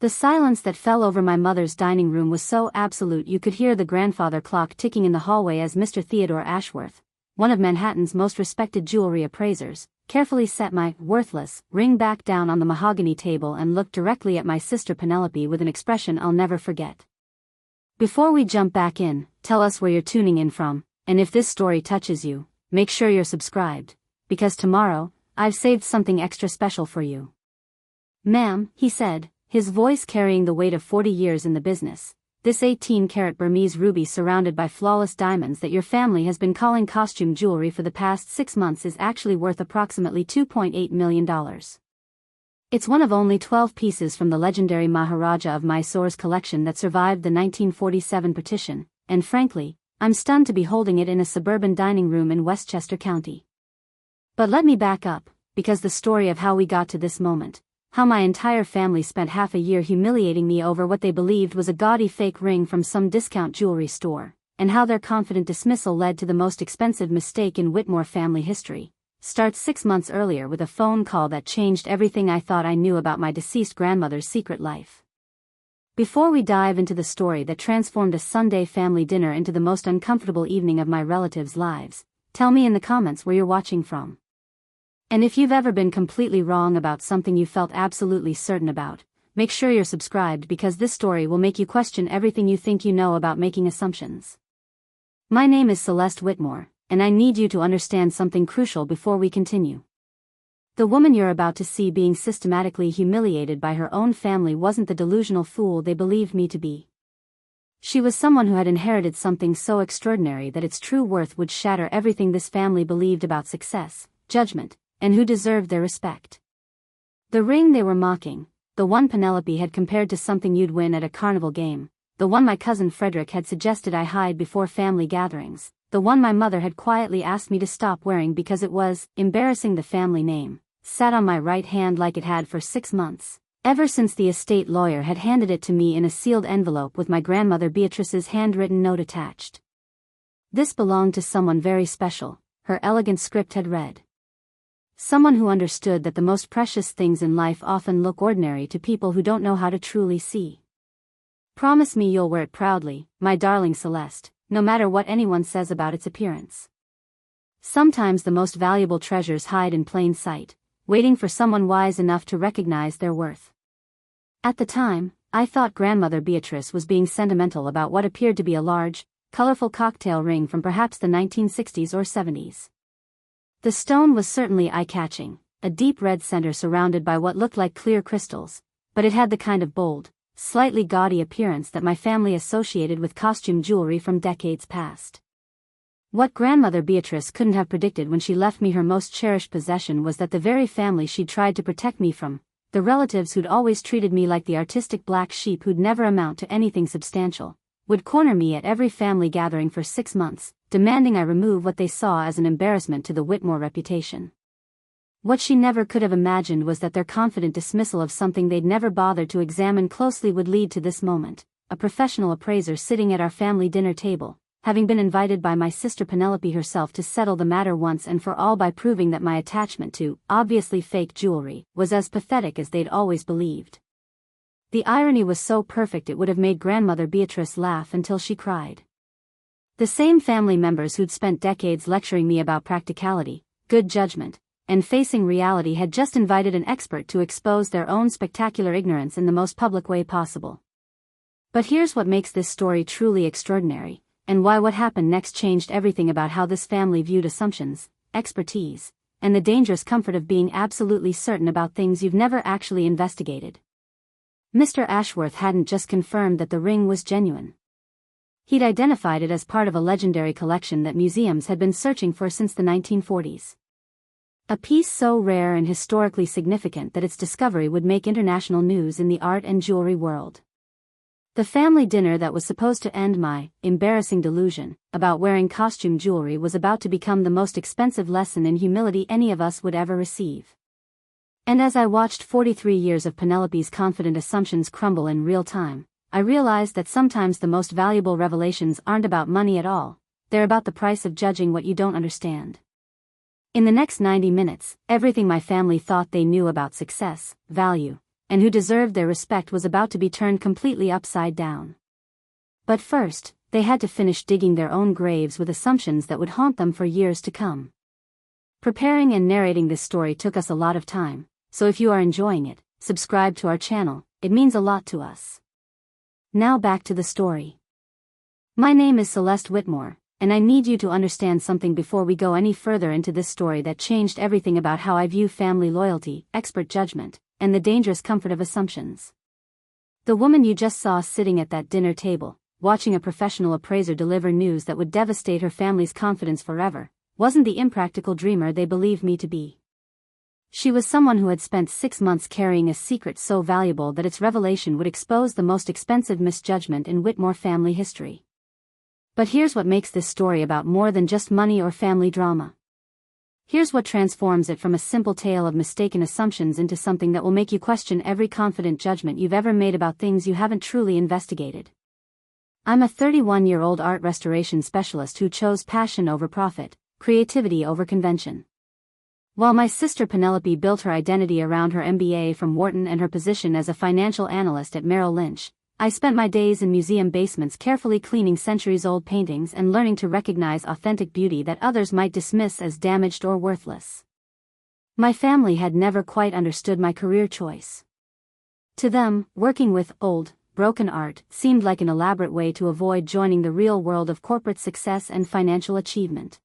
The silence that fell over my mother's dining room was so absolute you could hear the grandfather clock ticking in the hallway as Mr. Theodore Ashworth, one of Manhattan's most respected jewelry appraisers, carefully set my worthless ring back down on the mahogany table and looked directly at my sister Penelope with an expression I'll never forget. Before we jump back in, tell us where you're tuning in from, and if this story touches you, make sure you're subscribed, because tomorrow, I've saved something extra special for you. Ma'am, he said, his voice carrying the weight of 40 years in the business, this 18-carat Burmese ruby surrounded by flawless diamonds that your family has been calling costume jewelry for the past 6 months is actually worth approximately $2.8 million. It's one of only 12 pieces from the legendary Maharaja of Mysore's collection that survived the 1947 partition, and frankly, I'm stunned to be holding it in a suburban dining room in Westchester County. But let me back up, because the story of how we got to this moment, how my entire family spent half a year humiliating me over what they believed was a gaudy fake ring from some discount jewelry store, and how their confident dismissal led to the most expensive mistake in Whitmore family history, starts 6 months earlier with a phone call that changed everything I thought I knew about my deceased grandmother's secret life. Before we dive into the story that transformed a Sunday family dinner into the most uncomfortable evening of my relatives' lives, tell me in the comments where you're watching from. And if you've ever been completely wrong about something you felt absolutely certain about, make sure you're subscribed because this story will make you question everything you think you know about making assumptions. My name is Celeste Whitmore, and I need you to understand something crucial before we continue. The woman you're about to see being systematically humiliated by her own family wasn't the delusional fool they believed me to be. She was someone who had inherited something so extraordinary that its true worth would shatter everything this family believed about success, judgment, and who deserved their respect. The ring they were mocking, the one Penelope had compared to something you'd win at a carnival game, the one my cousin Frederick had suggested I hide before family gatherings, the one my mother had quietly asked me to stop wearing because it was embarrassing the family name, sat on my right hand like it had for 6 months, ever since the estate lawyer had handed it to me in a sealed envelope with my grandmother Beatrice's handwritten note attached. This belonged to someone very special, her elegant script had read. Someone who understood that the most precious things in life often look ordinary to people who don't know how to truly see. Promise me you'll wear it proudly, my darling Celeste, no matter what anyone says about its appearance. Sometimes the most valuable treasures hide in plain sight, waiting for someone wise enough to recognize their worth. At the time, I thought grandmother Beatrice was being sentimental about what appeared to be a large, colorful cocktail ring from perhaps the 1960s or 70s. The stone was certainly eye-catching, a deep red center surrounded by what looked like clear crystals, but it had the kind of bold, slightly gaudy appearance that my family associated with costume jewelry from decades past. What grandmother Beatrice couldn't have predicted when she left me her most cherished possession was that the very family she'd tried to protect me from, the relatives who'd always treated me like the artistic black sheep who'd never amount to anything substantial, would corner me at every family gathering for 6 months, demanding I remove what they saw as an embarrassment to the Whitmore reputation. What she never could have imagined was that their confident dismissal of something they'd never bothered to examine closely would lead to this moment, a professional appraiser sitting at our family dinner table, having been invited by my sister Penelope herself to settle the matter once and for all by proving that my attachment to, obviously fake jewelry, was as pathetic as they'd always believed. The irony was so perfect it would have made grandmother Beatrice laugh until she cried. The same family members who'd spent decades lecturing me about practicality, good judgment, and facing reality had just invited an expert to expose their own spectacular ignorance in the most public way possible. But here's what makes this story truly extraordinary, and why what happened next changed everything about how this family viewed assumptions, expertise, and the dangerous comfort of being absolutely certain about things you've never actually investigated. Mr. Ashworth hadn't just confirmed that the ring was genuine. He'd identified it as part of a legendary collection that museums had been searching for since the 1940s. A piece so rare and historically significant that its discovery would make international news in the art and jewelry world. The family dinner that was supposed to end my embarrassing delusion about wearing costume jewelry was about to become the most expensive lesson in humility any of us would ever receive. And as I watched 43 years of Penelope's confident assumptions crumble in real time, I realized that sometimes the most valuable revelations aren't about money at all, they're about the price of judging what you don't understand. In the next 90 minutes, everything my family thought they knew about success, value, and who deserved their respect was about to be turned completely upside down. But first, they had to finish digging their own graves with assumptions that would haunt them for years to come. Preparing and narrating this story took us a lot of time, so if you are enjoying it, subscribe to our channel, it means a lot to us. Now back to the story. My name is Celeste Whitmore, and I need you to understand something before we go any further into this story that changed everything about how I view family loyalty, expert judgment, and the dangerous comfort of assumptions. The woman you just saw sitting at that dinner table, watching a professional appraiser deliver news that would devastate her family's confidence forever, wasn't the impractical dreamer they believed me to be. She was someone who had spent 6 months carrying a secret so valuable that its revelation would expose the most expensive misjudgment in Whitmore family history. But here's what makes this story about more than just money or family drama. Here's what transforms it from a simple tale of mistaken assumptions into something that will make you question every confident judgment you've ever made about things you haven't truly investigated. I'm a 31-year-old art restoration specialist who chose passion over profit, creativity over convention. While my sister Penelope built her identity around her MBA from Wharton and her position as a financial analyst at Merrill Lynch, I spent my days in museum basements carefully cleaning centuries-old paintings and learning to recognize authentic beauty that others might dismiss as damaged or worthless. My family had never quite understood my career choice. To them, working with old, broken art seemed like an elaborate way to avoid joining the real world of corporate success and financial achievement.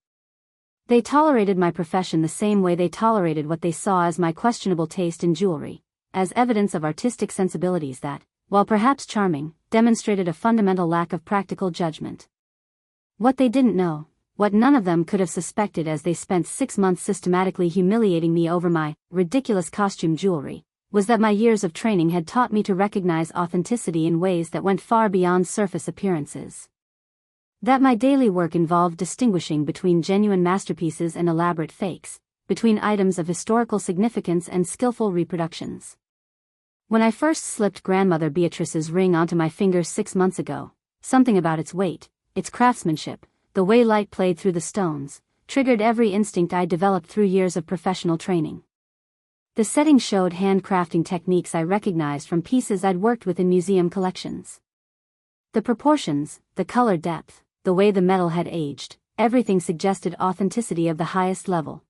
They tolerated my profession the same way they tolerated what they saw as my questionable taste in jewelry, as evidence of artistic sensibilities that, while perhaps charming, demonstrated a fundamental lack of practical judgment. What they didn't know, what none of them could have suspected as they spent 6 months systematically humiliating me over my ridiculous costume jewelry, was that my years of training had taught me to recognize authenticity in ways that went far beyond surface appearances. That my daily work involved distinguishing between genuine masterpieces and elaborate fakes, between items of historical significance and skillful reproductions. When I first slipped Grandmother Beatrice's ring onto my finger 6 months ago, something about its weight, its craftsmanship, the way light played through the stones, triggered every instinct I'd developed through years of professional training. The setting showed handcrafting techniques I recognized from pieces I'd worked with in museum collections. The proportions, the color depth, the way the metal had aged, everything suggested authenticity of the highest level.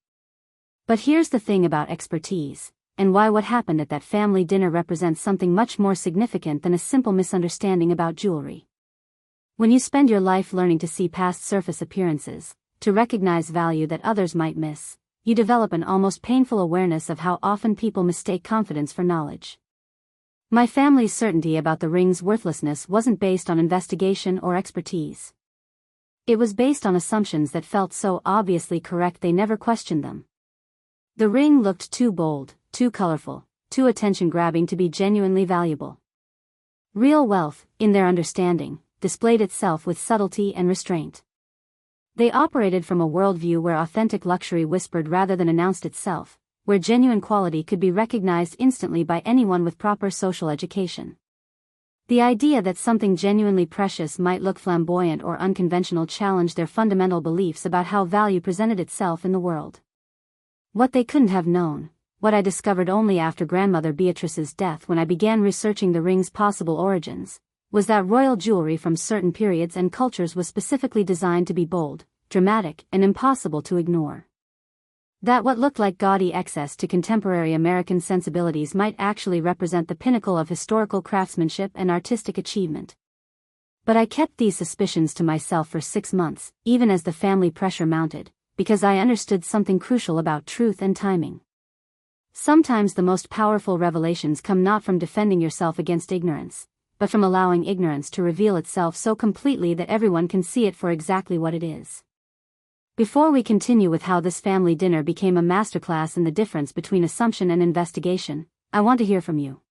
But here's the thing about expertise, and why what happened at that family dinner represents something much more significant than a simple misunderstanding about jewelry. When you spend your life learning to see past surface appearances, to recognize value that others might miss, you develop an almost painful awareness of how often people mistake confidence for knowledge. My family's certainty about the ring's worthlessness wasn't based on investigation or expertise. It was based on assumptions that felt so obviously correct they never questioned them. The ring looked too bold, too colorful, too attention-grabbing to be genuinely valuable. Real wealth, in their understanding, displayed itself with subtlety and restraint. They operated from a worldview where authentic luxury whispered rather than announced itself, where genuine quality could be recognized instantly by anyone with proper social education. The idea that something genuinely precious might look flamboyant or unconventional challenged their fundamental beliefs about how value presented itself in the world. What they couldn't have known, what I discovered only after Grandmother Beatrice's death when I began researching the ring's possible origins, was that royal jewelry from certain periods and cultures was specifically designed to be bold, dramatic, and impossible to ignore. That what looked like gaudy excess to contemporary American sensibilities might actually represent the pinnacle of historical craftsmanship and artistic achievement. But I kept these suspicions to myself for 6 months, even as the family pressure mounted, because I understood something crucial about truth and timing. Sometimes the most powerful revelations come not from defending yourself against ignorance, but from allowing ignorance to reveal itself so completely that everyone can see it for exactly what it is. Before we continue with how this family dinner became a masterclass in the difference between assumption and investigation, I want to hear from you.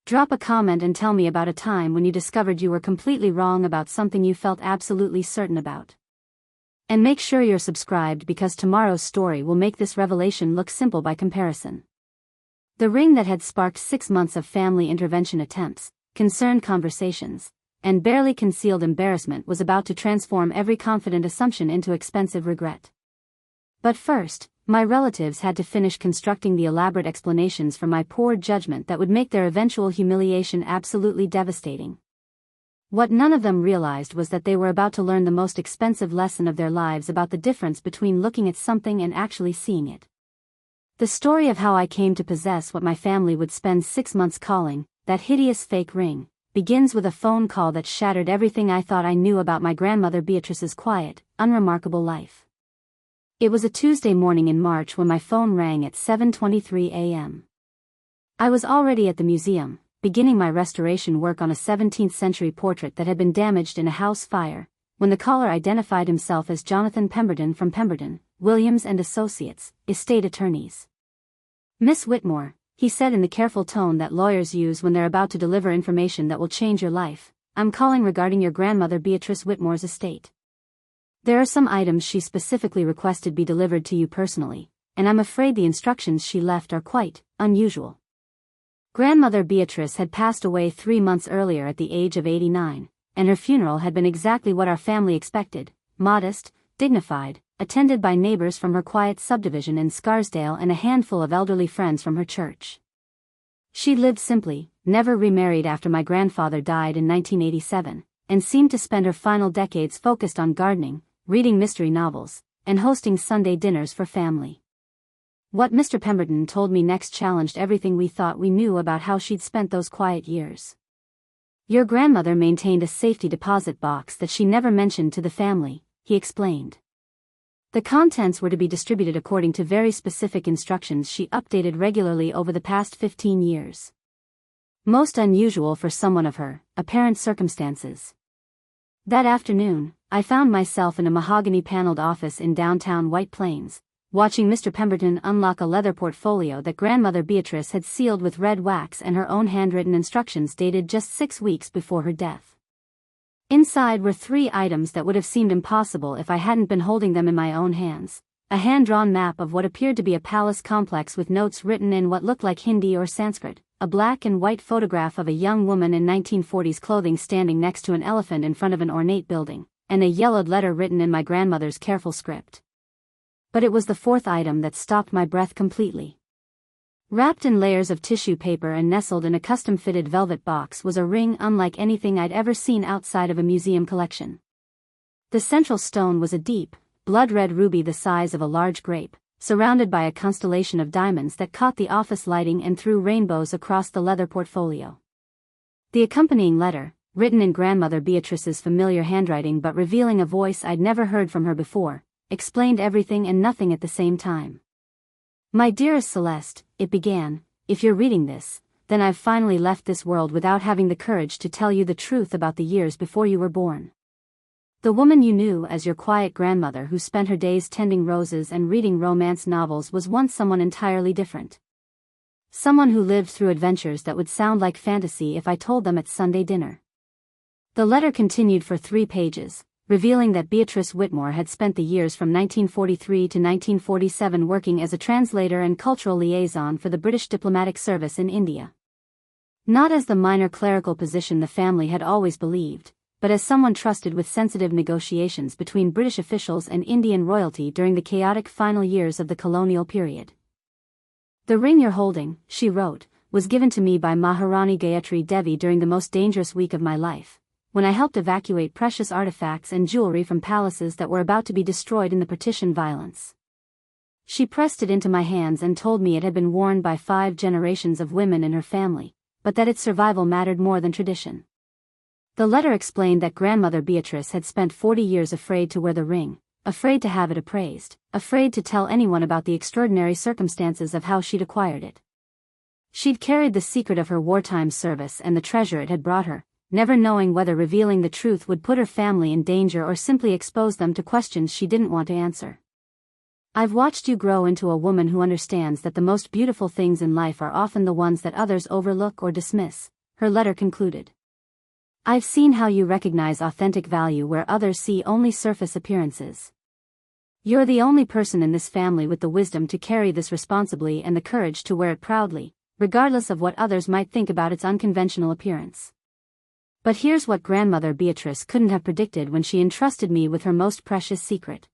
Drop a comment and tell me about a time when you discovered you were completely wrong about something you felt absolutely certain about. And make sure you're subscribed because tomorrow's story will make this revelation look simple by comparison. The ring that had sparked 6 months of family intervention attempts, concerned conversations, and barely concealed embarrassment was about to transform every confident assumption into expensive regret. But first, My relatives had to finish constructing the elaborate explanations for my poor judgment that would make their eventual humiliation absolutely devastating. What none of them realized was that they were about to learn the most expensive lesson of their lives about the difference between looking at something and actually seeing it. The story of how I came to possess what my family would spend 6 months calling that hideous fake ring begins with a phone call that shattered everything I thought I knew about my grandmother Beatrice's quiet, unremarkable life. It was a Tuesday morning in March when my phone rang at 7:23 a.m. I was already at the museum, beginning my restoration work on a 17th-century portrait that had been damaged in a house fire, when the caller identified himself as Jonathan Pemberton from Pemberton, Williams and Associates, estate attorneys. "Miss Whitmore," he said in the careful tone that lawyers use when they're about to deliver information that will change your life, "I'm calling regarding your grandmother Beatrice Whitmore's estate. There are some items she specifically requested be delivered to you personally, and I'm afraid the instructions she left are quite unusual." Grandmother Beatrice had passed away 3 months earlier at the age of 89, and her funeral had been exactly what our family expected: modest, dignified, attended by neighbors from her quiet subdivision in Scarsdale and a handful of elderly friends from her church. She lived simply, never remarried after my grandfather died in 1987, and seemed to spend her final decades focused on gardening, reading mystery novels, and hosting Sunday dinners for family. What Mr. Pemberton told me next challenged everything we thought we knew about how she'd spent those quiet years. "Your grandmother maintained a safety deposit box that she never mentioned to the family," he explained. "The contents were to be distributed according to very specific instructions she updated regularly over the past 15 years. Most unusual for someone of her apparent circumstances. That afternoon, I found myself in a mahogany-paneled office in downtown White Plains, watching Mr. Pemberton unlock a leather portfolio that Grandmother Beatrice had sealed with red wax and her own handwritten instructions dated just 6 weeks before her death. Inside were 3 items that would have seemed impossible if I hadn't been holding them in my own hands: a hand-drawn map of what appeared to be a palace complex with notes written in what looked like Hindi or Sanskrit, a black and white photograph of a young woman in 1940s clothing standing next to an elephant in front of an ornate building, and a yellowed letter written in my grandmother's careful script. But it was the 4th item that stopped my breath completely. Wrapped in layers of tissue paper and nestled in a custom-fitted velvet box was a ring unlike anything I'd ever seen outside of a museum collection. The central stone was a deep, blood-red ruby the size of a large grape, surrounded by a constellation of diamonds that caught the office lighting and threw rainbows across the leather portfolio. The accompanying letter, written in Grandmother Beatrice's familiar handwriting but revealing a voice I'd never heard from her before, explained everything and nothing at the same time. "My dearest Celeste," it began, "if you're reading this, then I've finally left this world without having the courage to tell you the truth about the years before you were born. The woman you knew as your quiet grandmother who spent her days tending roses and reading romance novels was once someone entirely different. Someone who lived through adventures that would sound like fantasy if I told them at Sunday dinner." The letter continued for 3 pages, revealing that Beatrice Whitmore had spent the years from 1943 to 1947 working as a translator and cultural liaison for the British diplomatic service in India. Not as the minor clerical position the family had always believed, but as someone trusted with sensitive negotiations between British officials and Indian royalty during the chaotic final years of the colonial period. "The ring you're holding," she wrote, "was given to me by Maharani Gayatri Devi during the most dangerous week of my life, when I helped evacuate precious artifacts and jewelry from palaces that were about to be destroyed in the partition violence. She pressed it into my hands and told me it had been worn by 5 generations of women in her family, but that its survival mattered more than tradition." The letter explained that Grandmother Beatrice had spent 40 years afraid to wear the ring, afraid to have it appraised, afraid to tell anyone about the extraordinary circumstances of how she'd acquired it. She'd carried the secret of her wartime service and the treasure it had brought her, never knowing whether revealing the truth would put her family in danger or simply expose them to questions she didn't want to answer. "I've watched you grow into a woman who understands that the most beautiful things in life are often the ones that others overlook or dismiss," her letter concluded. "I've seen how you recognize authentic value where others see only surface appearances. You're the only person in this family with the wisdom to carry this responsibly and the courage to wear it proudly, regardless of what others might think about its unconventional appearance. But here's what Grandmother Beatrice couldn't have predicted when she entrusted me with her most precious secret.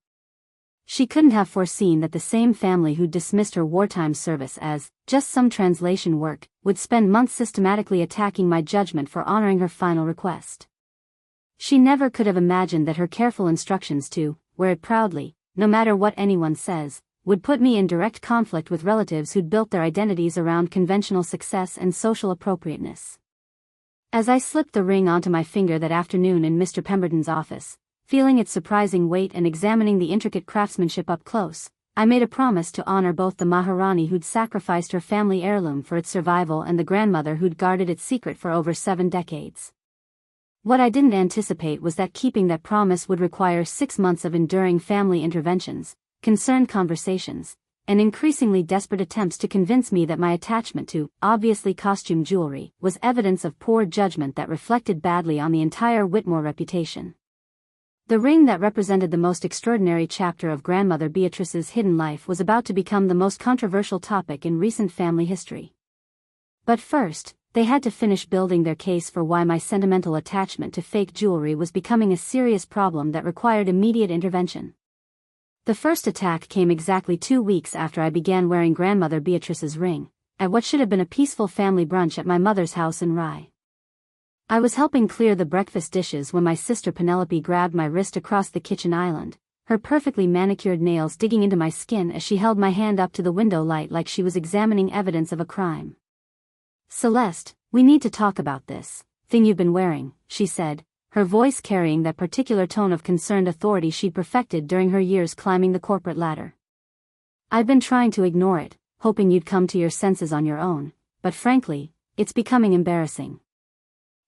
She couldn't have foreseen that the same family who'd dismissed her wartime service as just some translation work would spend months systematically attacking my judgment for honoring her final request. She never could have imagined that her careful instructions to wear it proudly, no matter what anyone says, would put me in direct conflict with relatives who'd built their identities around conventional success and social appropriateness. As I slipped the ring onto my finger that afternoon in Mr. Pemberton's office, feeling its surprising weight and examining the intricate craftsmanship up close, I made a promise to honor both the Maharani who'd sacrificed her family heirloom for its survival and the grandmother who'd guarded its secret for over 7 decades. What I didn't anticipate was that keeping that promise would require 6 months of enduring family interventions, concerned conversations, and increasingly desperate attempts to convince me that my attachment to obviously costume jewelry was evidence of poor judgment that reflected badly on the entire Whitmore reputation. The ring that represented the most extraordinary chapter of Grandmother Beatrice's hidden life was about to become the most controversial topic in recent family history. But first, they had to finish building their case for why my sentimental attachment to fake jewelry was becoming a serious problem that required immediate intervention. The first attack came exactly 2 weeks after I began wearing Grandmother Beatrice's ring, at what should have been a peaceful family brunch at my mother's house in Rye. I was helping clear the breakfast dishes when my sister Penelope grabbed my wrist across the kitchen island, her perfectly manicured nails digging into my skin as she held my hand up to the window light like she was examining evidence of a crime. "Celeste, we need to talk about this thing you've been wearing," she said, her voice carrying that particular tone of concerned authority she'd perfected during her years climbing the corporate ladder. "I've been trying to ignore it, hoping you'd come to your senses on your own, but frankly, it's becoming embarrassing."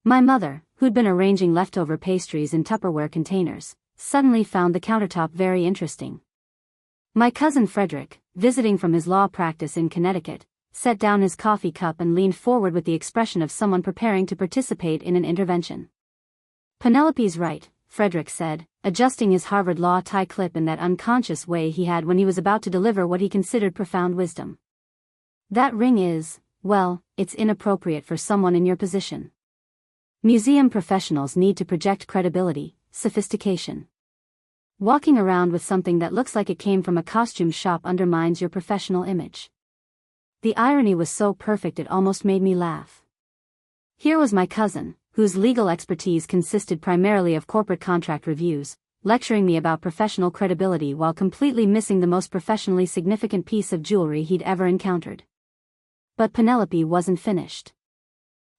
My mother, who'd been arranging leftover pastries in Tupperware containers, suddenly found the countertop very interesting. My cousin Frederick, visiting from his law practice in Connecticut, set down his coffee cup and leaned forward with the expression of someone preparing to participate in an intervention. "Penelope's right," Frederick said, adjusting his Harvard Law tie clip in that unconscious way he had when he was about to deliver what he considered profound wisdom. "That ring is, well, it's inappropriate for someone in your position. Museum professionals need to project credibility, sophistication. Walking around with something that looks like it came from a costume shop undermines your professional image." The irony was so perfect it almost made me laugh. Here was my cousin, whose legal expertise consisted primarily of corporate contract reviews, lecturing me about professional credibility while completely missing the most professionally significant piece of jewelry he'd ever encountered. But Penelope wasn't finished.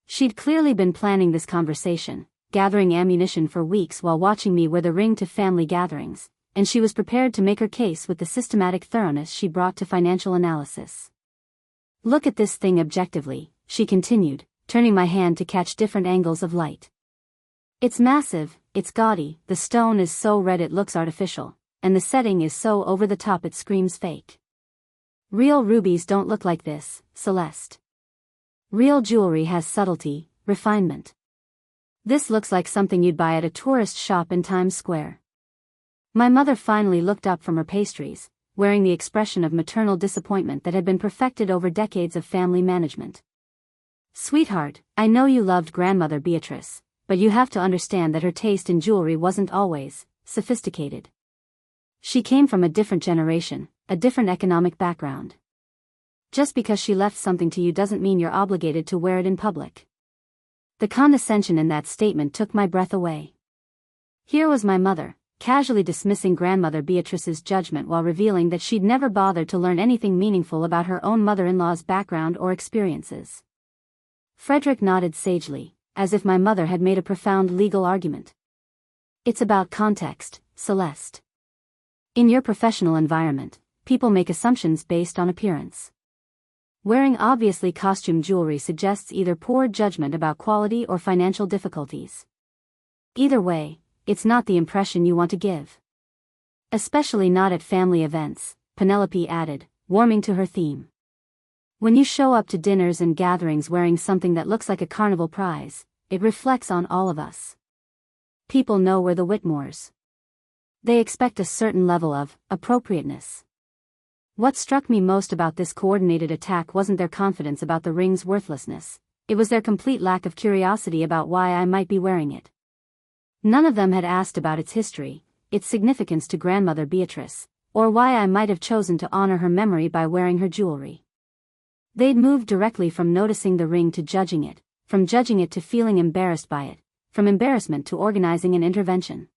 She'd clearly been planning this conversation, gathering ammunition for weeks while watching me wear the ring to family gatherings, and she was prepared to make her case with the systematic thoroughness she brought to financial analysis. "Look at this thing objectively," she continued, turning my hand to catch different angles of light. "It's massive, it's gaudy, the stone is so red it looks artificial, and the setting is so over the top it screams fake. Real rubies don't look like this, Celeste. Real jewelry has subtlety, refinement. This looks like something you'd buy at a tourist shop in Times Square." My mother finally looked up from her pastries, wearing the expression of maternal disappointment that had been perfected over decades of family management. "Sweetheart, I know you loved Grandmother Beatrice, but you have to understand that her taste in jewelry wasn't always sophisticated. She came from a different generation, a different economic background. Just because she left something to you doesn't mean you're obligated to wear it in public." The condescension in that statement took my breath away. Here was my mother, casually dismissing Grandmother Beatrice's judgment while revealing that she'd never bothered to learn anything meaningful about her own mother-in-law's background or experiences. Frederick nodded sagely, as if my mother had made a profound legal argument. "It's about context, Celeste. In your professional environment, people make assumptions based on appearance. Wearing obviously costume jewelry suggests either poor judgment about quality or financial difficulties. Either way, it's not the impression you want to give. Especially not at family events," Penelope added, warming to her theme. "When you show up to dinners and gatherings wearing something that looks like a carnival prize, it reflects on all of us. People know we're the Whitmores. They expect a certain level of appropriateness." What struck me most about this coordinated attack wasn't their confidence about the ring's worthlessness, it was their complete lack of curiosity about why I might be wearing it. None of them had asked about its history, its significance to Grandmother Beatrice, or why I might have chosen to honor her memory by wearing her jewelry. They'd moved directly from noticing the ring to judging it, from judging it to feeling embarrassed by it, from embarrassment to organizing an intervention.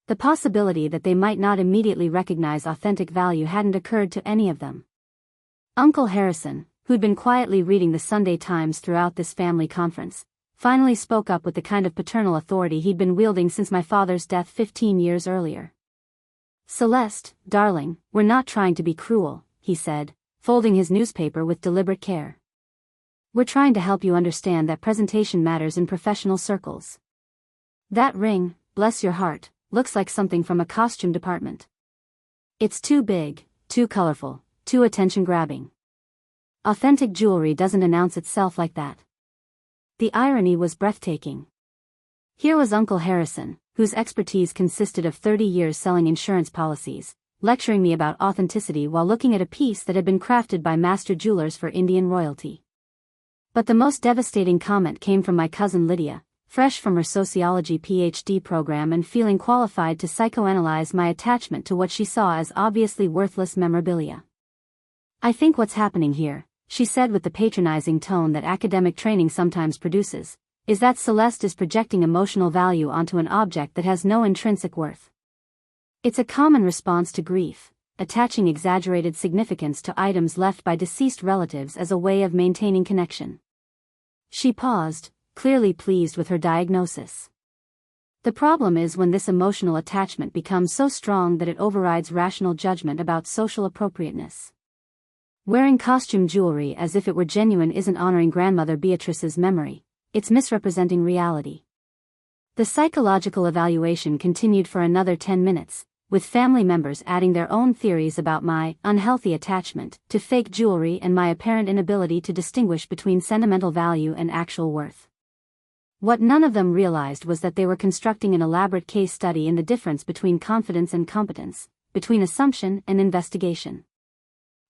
The possibility that they might not immediately recognize authentic value hadn't occurred to any of them. Uncle Harrison, who'd been quietly reading the Sunday Times throughout this family conference, finally spoke up with the kind of paternal authority he'd been wielding since my father's death 15 years earlier. "Celeste, darling, we're not trying to be cruel," he said, folding his newspaper with deliberate care. "We're trying to help you understand that presentation matters in professional circles. That ring, bless your heart, looks like something from a costume department. It's too big, too colorful, too attention-grabbing. Authentic jewelry doesn't announce itself like that." The irony was breathtaking. Here was Uncle Harrison, whose expertise consisted of 30 years selling insurance policies, lecturing me about authenticity while looking at a piece that had been crafted by master jewelers for Indian royalty. But the most devastating comment came from my cousin Lydia, fresh from her sociology PhD program and feeling qualified to psychoanalyze my attachment to what she saw as obviously worthless memorabilia. "I think what's happening here," she said with the patronizing tone that academic training sometimes produces, "is that Celeste is projecting emotional value onto an object that has no intrinsic worth. It's a common response to grief, attaching exaggerated significance to items left by deceased relatives as a way of maintaining connection." She paused, clearly pleased with her diagnosis. "The problem is when this emotional attachment becomes so strong that it overrides rational judgment about social appropriateness. Wearing costume jewelry as if it were genuine isn't honoring Grandmother Beatrice's memory, it's misrepresenting reality." The psychological evaluation continued for another 10 minutes, with family members adding their own theories about my unhealthy attachment to fake jewelry and my apparent inability to distinguish between sentimental value and actual worth. What none of them realized was that they were constructing an elaborate case study in the difference between confidence and competence, between assumption and investigation.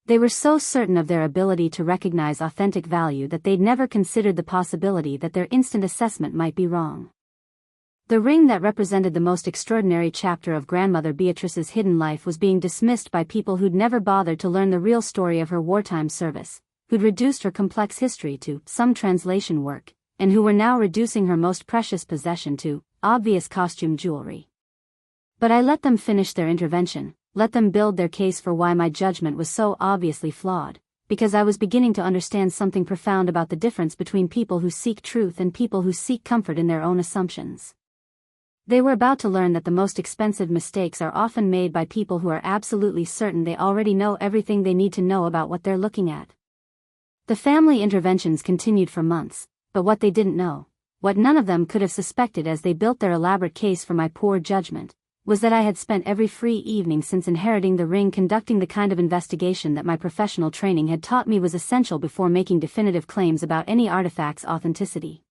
They were so certain of their ability to recognize authentic value that they'd never considered the possibility that their instant assessment might be wrong. The ring that represented the most extraordinary chapter of Grandmother Beatrice's hidden life was being dismissed by people who'd never bothered to learn the real story of her wartime service, who'd reduced her complex history to some translation work, and who were now reducing her most precious possession to obvious costume jewelry. But I let them finish their intervention, let them build their case for why my judgment was so obviously flawed, because I was beginning to understand something profound about the difference between people who seek truth and people who seek comfort in their own assumptions. They were about to learn that the most expensive mistakes are often made by people who are absolutely certain they already know everything they need to know about what they're looking at. The family interventions continued for months, but what they didn't know, what none of them could have suspected as they built their elaborate case for my poor judgment, was that I had spent every free evening since inheriting the ring conducting the kind of investigation that my professional training had taught me was essential before making definitive claims about any artifact's authenticity.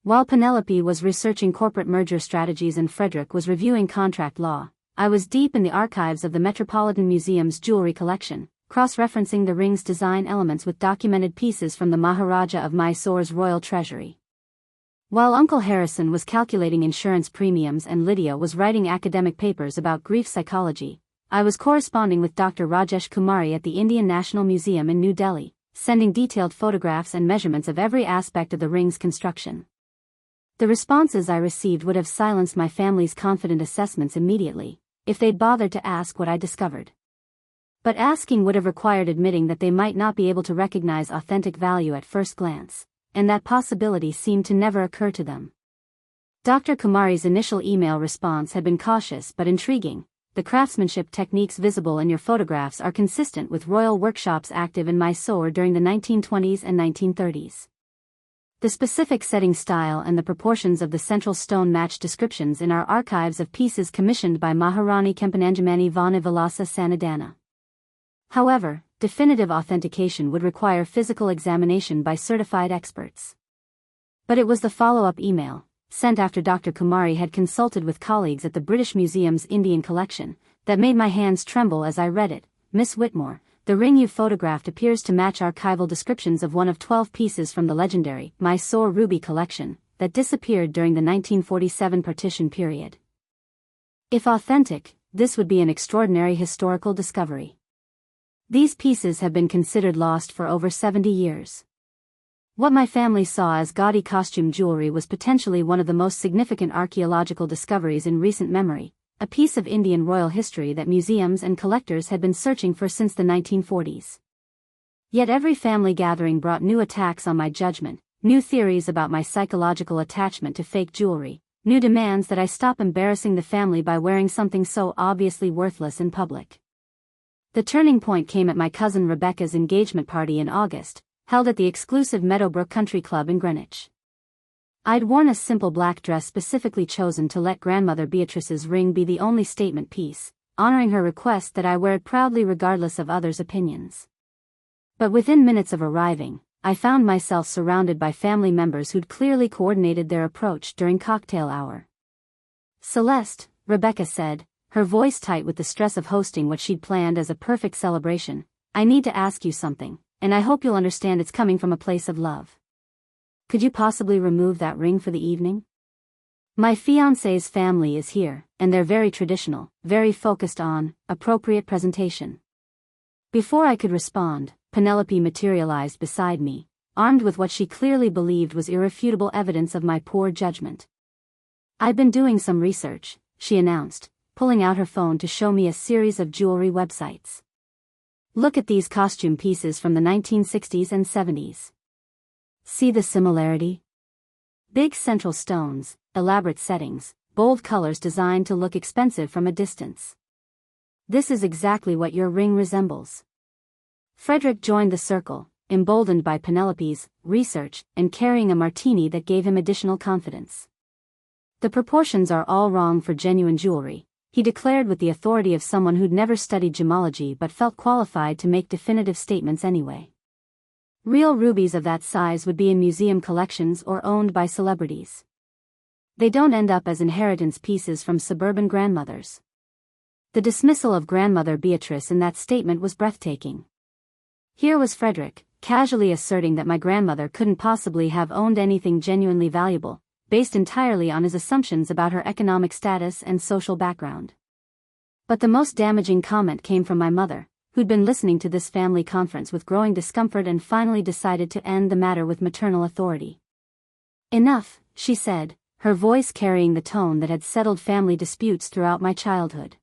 While Penelope was researching corporate merger strategies and Frederick was reviewing contract law, I was deep in the archives of the Metropolitan Museum's jewelry collection, cross-referencing the ring's design elements with documented pieces from the Maharaja of Mysore's royal treasury. While Uncle Harrison was calculating insurance premiums and Lydia was writing academic papers about grief psychology, I was corresponding with Dr. Rajesh Kumari at the Indian National Museum in New Delhi, sending detailed photographs and measurements of every aspect of the ring's construction. The responses I received would have silenced my family's confident assessments immediately, if they'd bothered to ask what I discovered. But asking would have required admitting that they might not be able to recognize authentic value at first glance, and that possibility seemed to never occur to them. Dr. Kumari's initial email response had been cautious but intriguing. "The craftsmanship techniques visible in your photographs are consistent with royal workshops active in Mysore during the 1920s and 1930s. The specific setting style and the proportions of the central stone match descriptions in our archives of pieces commissioned by Maharani Kempananjamani Vana Vilasa Sanadana. However, definitive authentication would require physical examination by certified experts." But it was the follow-up email, sent after Dr. Kumari had consulted with colleagues at the British Museum's Indian collection, that made my hands tremble as I read it. "Miss Whitmore, the ring you photographed appears to match archival descriptions of one of 12 pieces from the legendary Mysore ruby collection that disappeared during the 1947 partition period. If authentic, this would be an extraordinary historical discovery. These pieces have been considered lost for over 70 years. What my family saw as gaudy costume jewelry was potentially one of the most significant archaeological discoveries in recent memory, a piece of Indian royal history that museums and collectors had been searching for since the 1940s. Yet every family gathering brought new attacks on my judgment, new theories about my psychological attachment to fake jewelry, new demands that I stop embarrassing the family by wearing something so obviously worthless in public. The turning point came at my cousin Rebecca's engagement party in August, held at the exclusive Meadowbrook Country Club in Greenwich. I'd worn a simple black dress specifically chosen to let grandmother Beatrice's ring be the only statement piece, honoring her request that I wear it proudly regardless of others' opinions. But within minutes of arriving, I found myself surrounded by family members who'd clearly coordinated their approach during cocktail hour. "Celeste," Rebecca said, her voice tight with the stress of hosting what she'd planned as a perfect celebration, "I need to ask you something, and I hope you'll understand it's coming from a place of love. Could you possibly remove that ring for the evening? My fiancé's family is here, and they're very traditional, very focused on appropriate presentation." Before I could respond, Penelope materialized beside me, armed with what she clearly believed was irrefutable evidence of my poor judgment. "I've been doing some research," she announced, pulling out her phone to show me a series of jewelry websites. "Look at these costume pieces from the 1960s and 70s. See the similarity? Big central stones, elaborate settings, bold colors designed to look expensive from a distance. This is exactly what your ring resembles." Frederick joined the circle, emboldened by Penelope's research and carrying a martini that gave him additional confidence. "The proportions are all wrong for genuine jewelry," he declared with the authority of someone who'd never studied gemology but felt qualified to make definitive statements anyway. "Real rubies of that size would be in museum collections or owned by celebrities. They don't end up as inheritance pieces from suburban grandmothers." The dismissal of grandmother Beatrice in that statement was breathtaking. Here was Frederick, casually asserting that my grandmother couldn't possibly have owned anything genuinely valuable, based entirely on his assumptions about her economic status and social background. But the most damaging comment came from my mother, who'd been listening to this family conference with growing discomfort and finally decided to end the matter with maternal authority. "Enough," she said, her voice carrying the tone that had settled family disputes throughout my childhood.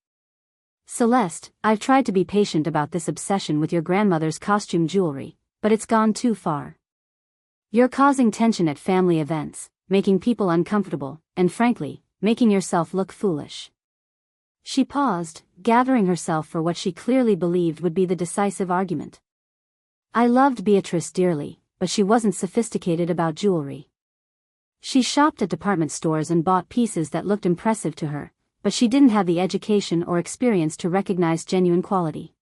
"Celeste, I've tried to be patient about this obsession with your grandmother's costume jewelry, but it's gone too far. You're causing tension at family events, making people uncomfortable, and frankly, making yourself look foolish." She paused, gathering herself for what she clearly believed would be the decisive argument. "I loved Beatrice dearly, but she wasn't sophisticated about jewelry. She shopped at department stores and bought pieces that looked impressive to her, but she didn't have the education or experience to recognize genuine quality.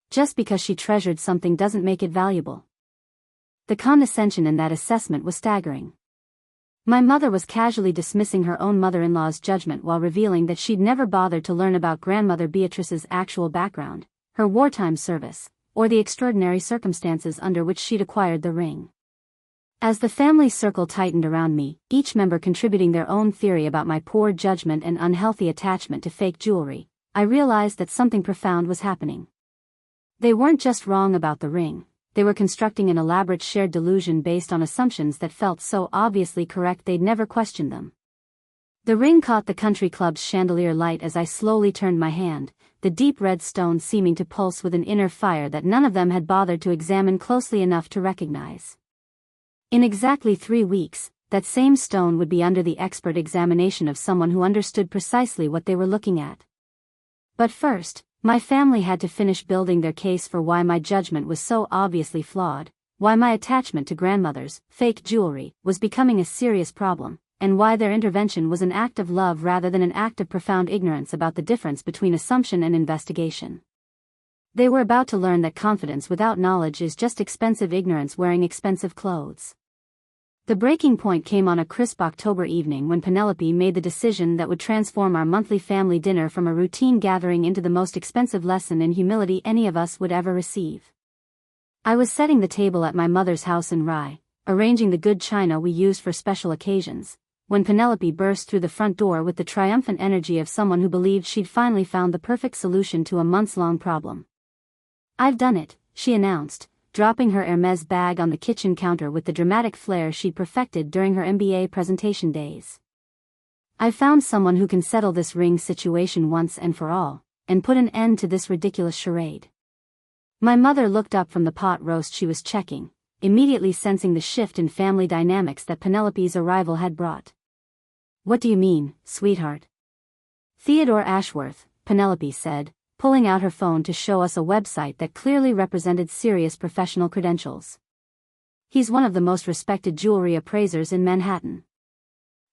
Just because she treasured something doesn't make it valuable." The condescension in that assessment was staggering. My mother was casually dismissing her own mother-in-law's judgment while revealing that she'd never bothered to learn about grandmother Beatrice's actual background, her wartime service, or the extraordinary circumstances under which she'd acquired the ring. As the family circle tightened around me, each member contributing their own theory about my poor judgment and unhealthy attachment to fake jewelry, I realized that something profound was happening. They weren't just wrong about the ring, they were constructing an elaborate shared delusion based on assumptions that felt so obviously correct they'd never questioned them. The ring caught the country club's chandelier light as I slowly turned my hand, the deep red stone seeming to pulse with an inner fire that none of them had bothered to examine closely enough to recognize. In exactly 3 weeks, that same stone would be under the expert examination of someone who understood precisely what they were looking at. But first, my family had to finish building their case for why my judgment was so obviously flawed, why my attachment to grandmother's fake jewelry was becoming a serious problem, and why their intervention was an act of love rather than an act of profound ignorance about the difference between assumption and investigation. They were about to learn that confidence without knowledge is just expensive ignorance wearing expensive clothes. The breaking point came on a crisp October evening when Penelope made the decision that would transform our monthly family dinner from a routine gathering into the most expensive lesson in humility any of us would ever receive. I was setting the table at my mother's house in Rye, arranging the good china we used for special occasions, when Penelope burst through the front door with the triumphant energy of someone who believed she'd finally found the perfect solution to a months-long problem. "I've done it," she announced, dropping her Hermes bag on the kitchen counter with the dramatic flair she'd perfected during her MBA presentation days. "I've found someone who can settle this ring situation once and for all, and put an end to this ridiculous charade." My mother looked up from the pot roast she was checking, immediately sensing the shift in family dynamics that Penelope's arrival had brought. "What do you mean, sweetheart?" "Theodore Ashworth," Penelope said, pulling out her phone to show us a website that clearly represented serious professional credentials. "He's one of the most respected jewelry appraisers in Manhattan.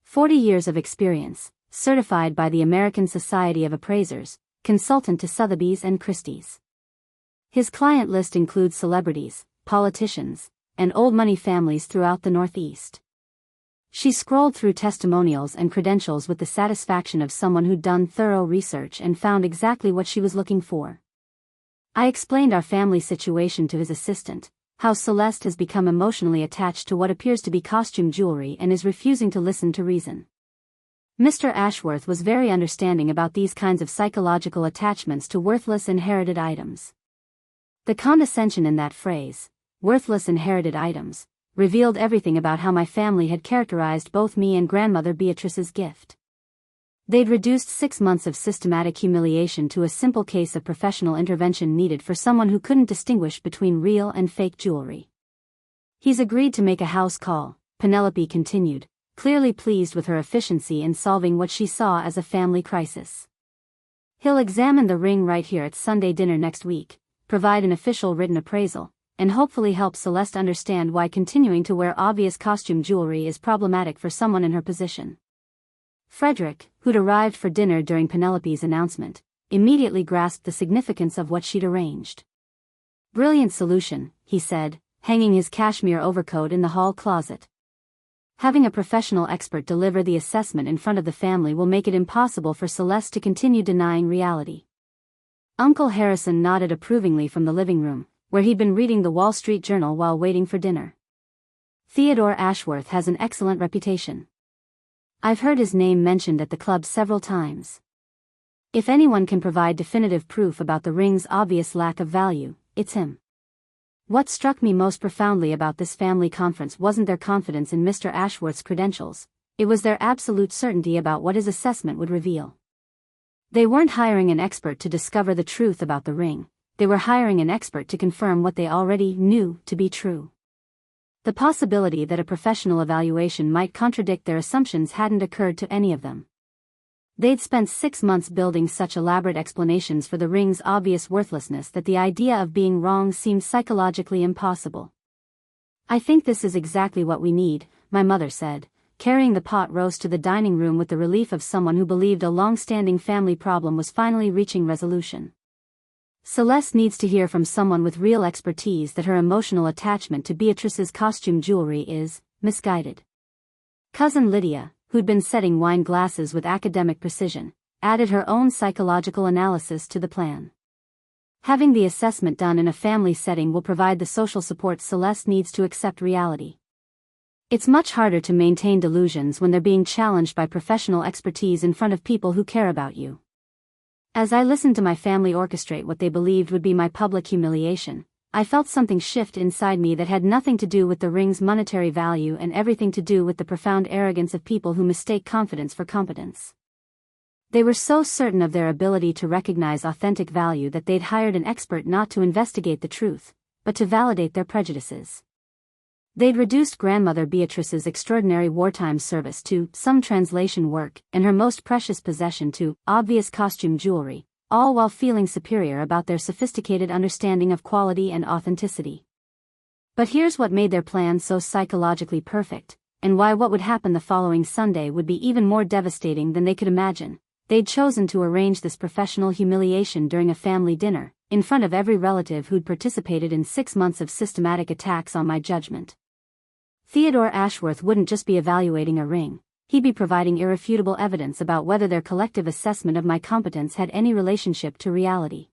40 years of experience, certified by the American Society of Appraisers, consultant to Sotheby's and Christie's. His client list includes celebrities, politicians, and old money families throughout the Northeast." She scrolled through testimonials and credentials with the satisfaction of someone who'd done thorough research and found exactly what she was looking for. I explained our family situation to his assistant, how Celeste has become emotionally attached to what appears to be costume jewelry and is refusing to listen to reason. Mr. Ashworth was very understanding about these kinds of psychological attachments to worthless inherited items. The condescension in that phrase, worthless inherited items, revealed everything about how my family had characterized both me and grandmother Beatrice's gift. They'd reduced 6 months of systematic humiliation to a simple case of professional intervention needed for someone who couldn't distinguish between real and fake jewelry. "He's agreed to make a house call," Penelope continued, clearly pleased with her efficiency in solving what she saw as a family crisis. "He'll examine the ring right here at Sunday dinner next week, provide an official written appraisal, and hopefully help Celeste understand why continuing to wear obvious costume jewelry is problematic for someone in her position." Frederick, who'd arrived for dinner during Penelope's announcement, immediately grasped the significance of what she'd arranged. "Brilliant solution," he said, hanging his cashmere overcoat in the hall closet. "Having a professional expert deliver the assessment in front of the family will make it impossible for Celeste to continue denying reality." Uncle Harrison nodded approvingly from the living room, where he'd been reading the Wall Street Journal while waiting for dinner. "Theodore Ashworth has an excellent reputation. I've heard his name mentioned at the club several times. If anyone can provide definitive proof about the ring's obvious lack of value, it's him." What struck me most profoundly about this family conference wasn't their confidence in Mr. Ashworth's credentials, it was their absolute certainty about what his assessment would reveal. They weren't hiring an expert to discover the truth about the ring, they were hiring an expert to confirm what they already knew to be true. The possibility that a professional evaluation might contradict their assumptions hadn't occurred to any of them. They'd spent 6 months building such elaborate explanations for the ring's obvious worthlessness that the idea of being wrong seemed psychologically impossible. "I think this is exactly what we need," my mother said, carrying the pot roast to the dining room with the relief of someone who believed a long-standing family problem was finally reaching resolution. "Celeste needs to hear from someone with real expertise that her emotional attachment to Beatrice's costume jewelry is misguided." Cousin Lydia, who'd been setting wine glasses with academic precision, added her own psychological analysis to the plan. "Having the assessment done in a family setting will provide the social support Celeste needs to accept reality. It's much harder to maintain delusions when they're being challenged by professional expertise in front of people who care about you." As I listened to my family orchestrate what they believed would be my public humiliation, I felt something shift inside me that had nothing to do with the ring's monetary value and everything to do with the profound arrogance of people who mistake confidence for competence. They were so certain of their ability to recognize authentic value that they'd hired an expert not to investigate the truth, but to validate their prejudices. They'd reduced grandmother Beatrice's extraordinary wartime service to some translation work and her most precious possession to obvious costume jewelry, all while feeling superior about their sophisticated understanding of quality and authenticity. But here's what made their plan so psychologically perfect, and why what would happen the following Sunday would be even more devastating than they could imagine. They'd chosen to arrange this professional humiliation during a family dinner, in front of every relative who'd participated in 6 months of systematic attacks on my judgment. Theodore Ashworth wouldn't just be evaluating a ring, he'd be providing irrefutable evidence about whether their collective assessment of my competence had any relationship to reality.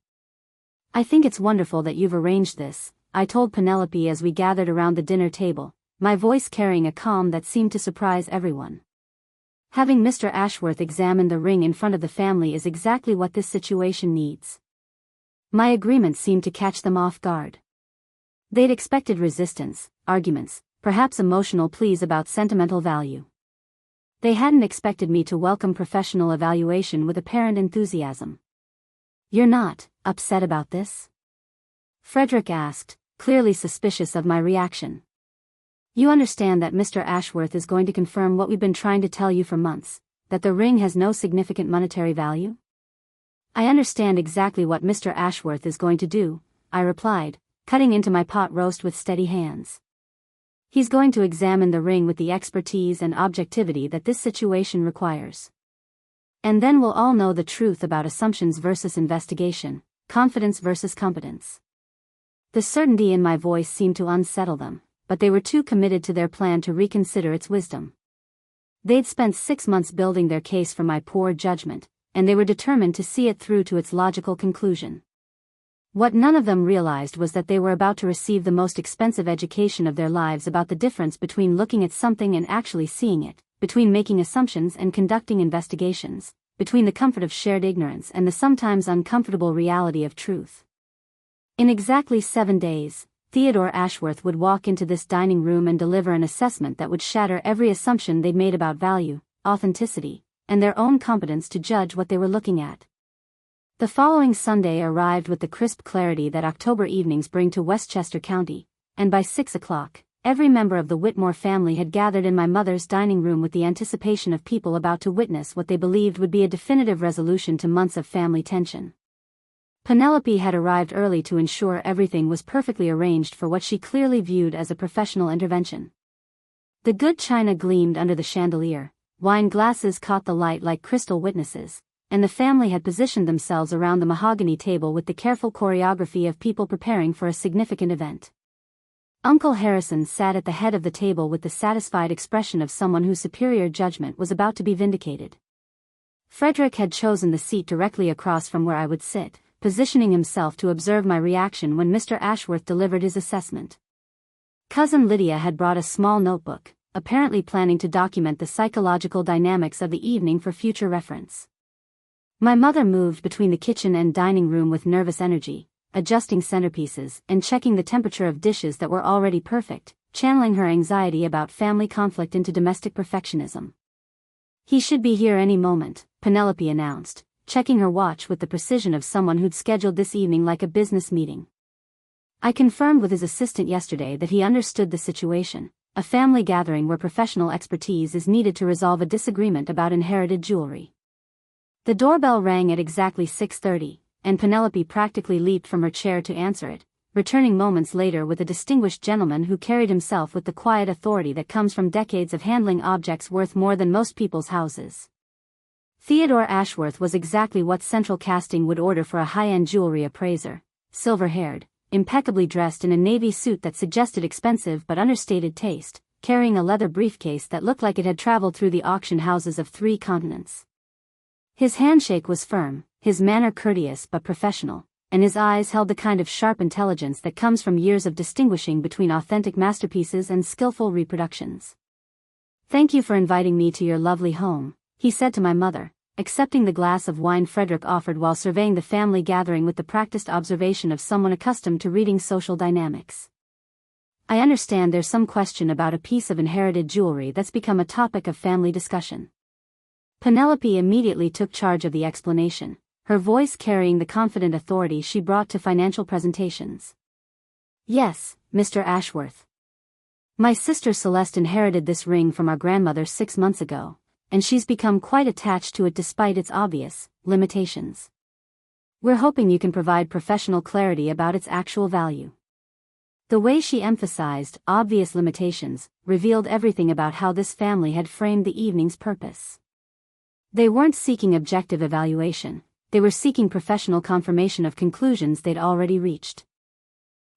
"I think it's wonderful that you've arranged this," I told Penelope as we gathered around the dinner table, my voice carrying a calm that seemed to surprise everyone. Having Mr. Ashworth examine the ring in front of the family is exactly what this situation needs. My agreement seemed to catch them off guard. They'd expected resistance, arguments, perhaps emotional pleas about sentimental value. They hadn't expected me to welcome professional evaluation with apparent enthusiasm. "You're not upset about this?" Frederick asked, clearly suspicious of my reaction. "You understand that Mr. Ashworth is going to confirm what we've been trying to tell you for months, that the ring has no significant monetary value?" "I understand exactly what Mr. Ashworth is going to do," I replied, cutting into my pot roast with steady hands. "He's going to examine the ring with the expertise and objectivity that this situation requires. And then we'll all know the truth about assumptions versus investigation, confidence versus competence." The certainty in my voice seemed to unsettle them, but they were too committed to their plan to reconsider its wisdom. They'd spent 6 months building their case for my poor judgment, and they were determined to see it through to its logical conclusion. What none of them realized was that they were about to receive the most expensive education of their lives about the difference between looking at something and actually seeing it, between making assumptions and conducting investigations, between the comfort of shared ignorance and the sometimes uncomfortable reality of truth. In exactly 7 days, Theodore Ashworth would walk into this dining room and deliver an assessment that would shatter every assumption they'd made about value, authenticity, and their own competence to judge what they were looking at. The following Sunday arrived with the crisp clarity that October evenings bring to Westchester County, and by 6 o'clock, every member of the Whitmore family had gathered in my mother's dining room with the anticipation of people about to witness what they believed would be a definitive resolution to months of family tension. Penelope had arrived early to ensure everything was perfectly arranged for what she clearly viewed as a professional intervention. The good china gleamed under the chandelier, wine glasses caught the light like crystal witnesses, and the family had positioned themselves around the mahogany table with the careful choreography of people preparing for a significant event. Uncle Harrison sat at the head of the table with the satisfied expression of someone whose superior judgment was about to be vindicated. Frederick had chosen the seat directly across from where I would sit, positioning himself to observe my reaction when Mr. Ashworth delivered his assessment. Cousin Lydia had brought a small notebook, apparently planning to document the psychological dynamics of the evening for future reference. My mother moved between the kitchen and dining room with nervous energy, adjusting centerpieces and checking the temperature of dishes that were already perfect, channeling her anxiety about family conflict into domestic perfectionism. "He should be here any moment," Penelope announced, checking her watch with the precision of someone who'd scheduled this evening like a business meeting. I confirmed with his assistant yesterday that he understood the situation, a family gathering where professional expertise is needed to resolve a disagreement about inherited jewelry. The doorbell rang at exactly 6:30, and Penelope practically leaped from her chair to answer it, returning moments later with a distinguished gentleman who carried himself with the quiet authority that comes from decades of handling objects worth more than most people's houses. Theodore Ashworth was exactly what central casting would order for a high-end jewelry appraiser, silver-haired, impeccably dressed in a navy suit that suggested expensive but understated taste, carrying a leather briefcase that looked like it had traveled through the auction houses of 3 continents. His handshake was firm, his manner courteous but professional, and his eyes held the kind of sharp intelligence that comes from years of distinguishing between authentic masterpieces and skillful reproductions. "Thank you for inviting me to your lovely home," he said to my mother, accepting the glass of wine Frederick offered while surveying the family gathering with the practiced observation of someone accustomed to reading social dynamics. "I understand there's some question about a piece of inherited jewelry that's become a topic of family discussion." Penelope immediately took charge of the explanation, her voice carrying the confident authority she brought to financial presentations. "Yes, Mr. Ashworth. My sister Celeste inherited this ring from our grandmother 6 months ago, and she's become quite attached to it despite its obvious limitations. We're hoping you can provide professional clarity about its actual value." The way she emphasized obvious limitations revealed everything about how this family had framed the evening's purpose. They weren't seeking objective evaluation, they were seeking professional confirmation of conclusions they'd already reached.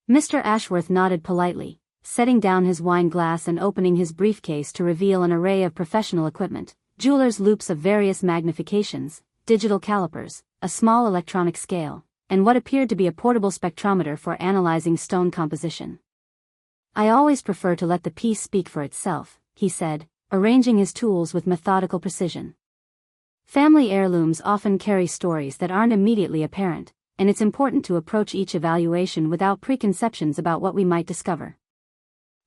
Mr. Ashworth nodded politely, setting down his wine glass and opening his briefcase to reveal an array of professional equipment, jeweler's loupes of various magnifications, digital calipers, a small electronic scale, and what appeared to be a portable spectrometer for analyzing stone composition. "I always prefer to let the piece speak for itself," he said, arranging his tools with methodical precision. Family heirlooms often carry stories that aren't immediately apparent, and it's important to approach each evaluation without preconceptions about what we might discover.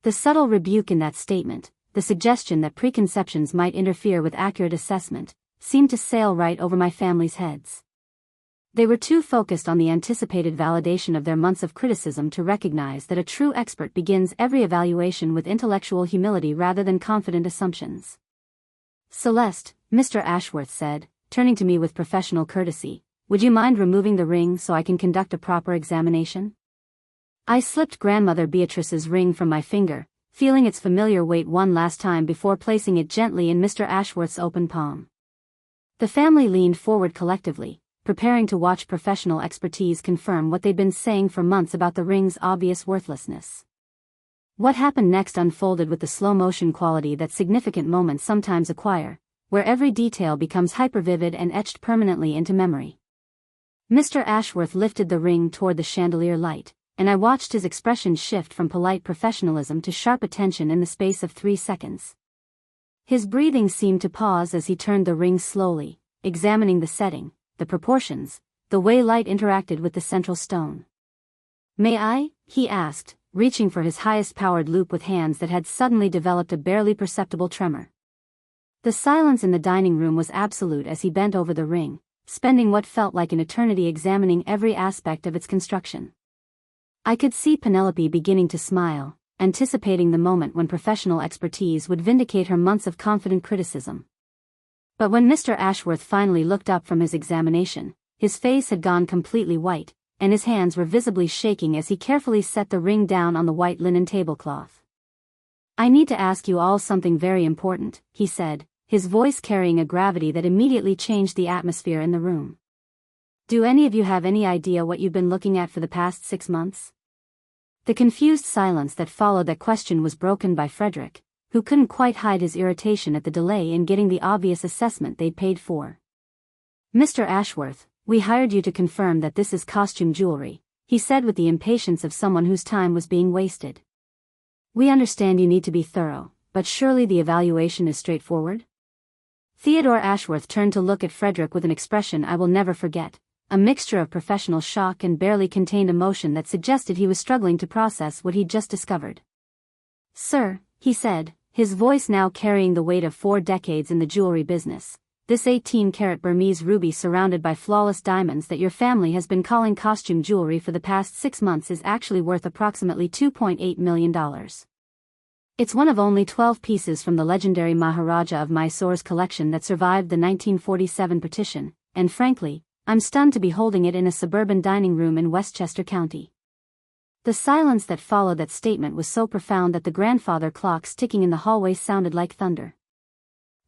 The subtle rebuke in that statement, the suggestion that preconceptions might interfere with accurate assessment, seemed to sail right over my family's heads. They were too focused on the anticipated validation of their months of criticism to recognize that a true expert begins every evaluation with intellectual humility rather than confident assumptions. "Celeste," Mr. Ashworth said, turning to me with professional courtesy, "would you mind removing the ring so I can conduct a proper examination?" I slipped Grandmother Beatrice's ring from my finger, feeling its familiar weight one last time before placing it gently in Mr. Ashworth's open palm. The family leaned forward collectively, preparing to watch professional expertise confirm what they'd been saying for months about the ring's obvious worthlessness. What happened next unfolded with the slow-motion quality that significant moments sometimes acquire, where every detail becomes hyper-vivid and etched permanently into memory. Mr. Ashworth lifted the ring toward the chandelier light, and I watched his expression shift from polite professionalism to sharp attention in the space of 3 seconds. His breathing seemed to pause as he turned the ring slowly, examining the setting, the proportions, the way light interacted with the central stone. "May I?" he asked, reaching for his highest-powered loupe with hands that had suddenly developed a barely perceptible tremor. The silence in the dining room was absolute as he bent over the ring, spending what felt like an eternity examining every aspect of its construction. I could see Penelope beginning to smile, anticipating the moment when professional expertise would vindicate her months of confident criticism. But when Mr. Ashworth finally looked up from his examination, his face had gone completely white, and his hands were visibly shaking as he carefully set the ring down on the white linen tablecloth. "I need to ask you all something very important," he said, his voice carrying a gravity that immediately changed the atmosphere in the room. "Do any of you have any idea what you've been looking at for the past 6 months?" The confused silence that followed that question was broken by Frederick, who couldn't quite hide his irritation at the delay in getting the obvious assessment they'd paid for. "Mr. Ashworth, we hired you to confirm that this is costume jewelry," he said with the impatience of someone whose time was being wasted. "We understand you need to be thorough, but surely the evaluation is straightforward?" Theodore Ashworth turned to look at Frederick with an expression I will never forget, a mixture of professional shock and barely contained emotion that suggested he was struggling to process what he'd just discovered. "Sir," he said, his voice now carrying the weight of 4 decades in the jewelry business, "this 18-carat Burmese ruby surrounded by flawless diamonds that your family has been calling costume jewelry for the past 6 months is actually worth approximately $2.8 million. It's one of only 12 pieces from the legendary Maharaja of Mysore's collection that survived the 1947 partition, and frankly, I'm stunned to be holding it in a suburban dining room in Westchester County." The silence that followed that statement was so profound that the grandfather clocks ticking in the hallway sounded like thunder.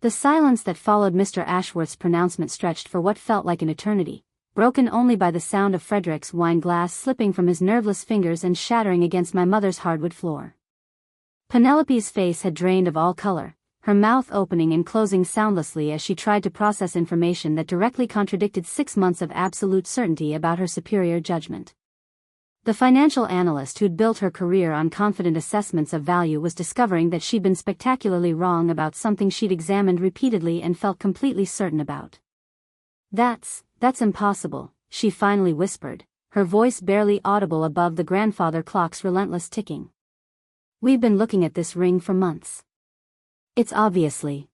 The silence that followed Mr. Ashworth's pronouncement stretched for what felt like an eternity, broken only by the sound of Frederick's wine glass slipping from his nerveless fingers and shattering against my mother's hardwood floor. Penelope's face had drained of all color, her mouth opening and closing soundlessly as she tried to process information that directly contradicted 6 months of absolute certainty about her superior judgment. The financial analyst who'd built her career on confident assessments of value was discovering that she'd been spectacularly wrong about something she'd examined repeatedly and felt completely certain about. That's impossible," she finally whispered, her voice barely audible above the grandfather clock's relentless ticking. "We've been looking at this ring for months. It's obviously.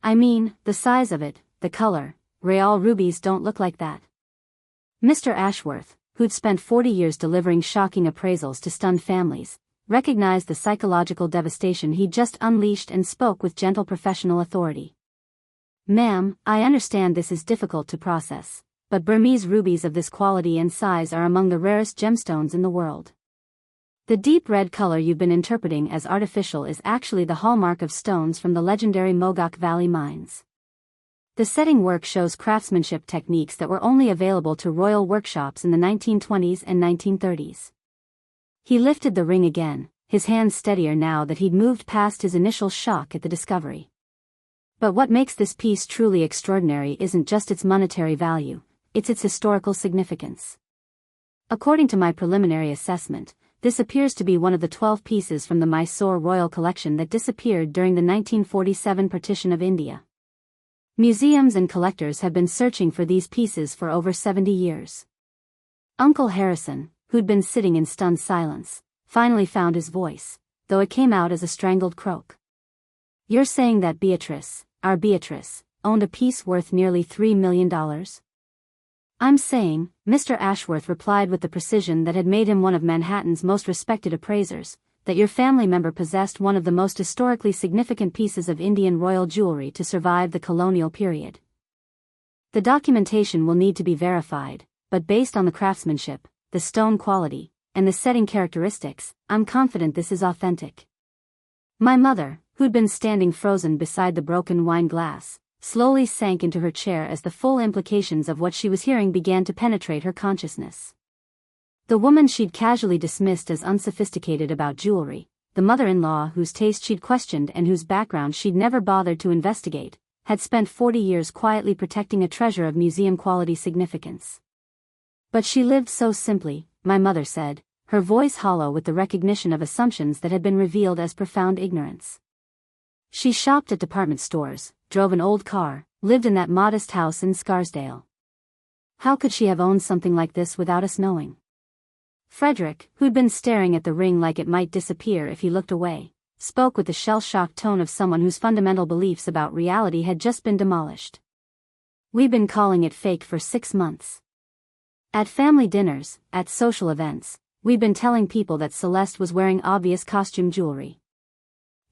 I mean, the size of it, the color, real rubies don't look like that." Mr. Ashworth, who'd spent 40 years delivering shocking appraisals to stunned families, recognized the psychological devastation he'd just unleashed and spoke with gentle professional authority. "Ma'am, I understand this is difficult to process, but Burmese rubies of this quality and size are among the rarest gemstones in the world. The deep red color you've been interpreting as artificial is actually the hallmark of stones from the legendary Mogok Valley mines. The setting work shows craftsmanship techniques that were only available to royal workshops in the 1920s and 1930s. He lifted the ring again, his hands steadier now that he'd moved past his initial shock at the discovery. But what makes this piece truly extraordinary isn't just its monetary value, it's its historical significance. According to my preliminary assessment, this appears to be one of the 12 pieces from the Mysore royal collection that disappeared during the 1947 partition of India. Museums and collectors have been searching for these pieces for over 70 years. Uncle Harrison, who'd been sitting in stunned silence, finally found his voice, though it came out as a strangled croak. "You're saying that Beatrice, our Beatrice, owned a piece worth nearly $3 million? "I'm saying," Mr. Ashworth replied with the precision that had made him one of Manhattan's most respected appraisers, "that your family member possessed one of the most historically significant pieces of Indian royal jewelry to survive the colonial period. The documentation will need to be verified, but based on the craftsmanship, the stone quality, and the setting characteristics, I'm confident this is authentic." My mother, who'd been standing frozen beside the broken wine glass, slowly sank into her chair as the full implications of what she was hearing began to penetrate her consciousness. The woman she'd casually dismissed as unsophisticated about jewelry, the mother-in-law whose taste she'd questioned and whose background she'd never bothered to investigate, had spent 40 years quietly protecting a treasure of museum-quality significance. But she lived so simply, my mother said, her voice hollow with the recognition of assumptions that had been revealed as profound ignorance. She shopped at department stores, drove an old car, lived in that modest house in Scarsdale. How could she have owned something like this without us knowing? Frederick, who'd been staring at the ring like it might disappear if he looked away, spoke with the shell-shocked tone of someone whose fundamental beliefs about reality had just been demolished. "We've been calling it fake for 6 months. At family dinners, at social events, we've been telling people that Celeste was wearing obvious costume jewelry."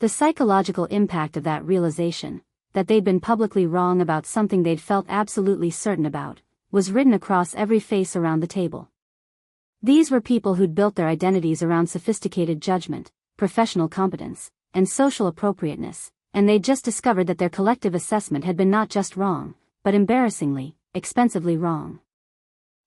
The psychological impact of that realization, that they'd been publicly wrong about something they'd felt absolutely certain about, was written across every face around the table. These were people who'd built their identities around sophisticated judgment, professional competence, and social appropriateness, and they'd just discovered that their collective assessment had been not just wrong, but embarrassingly, expensively wrong.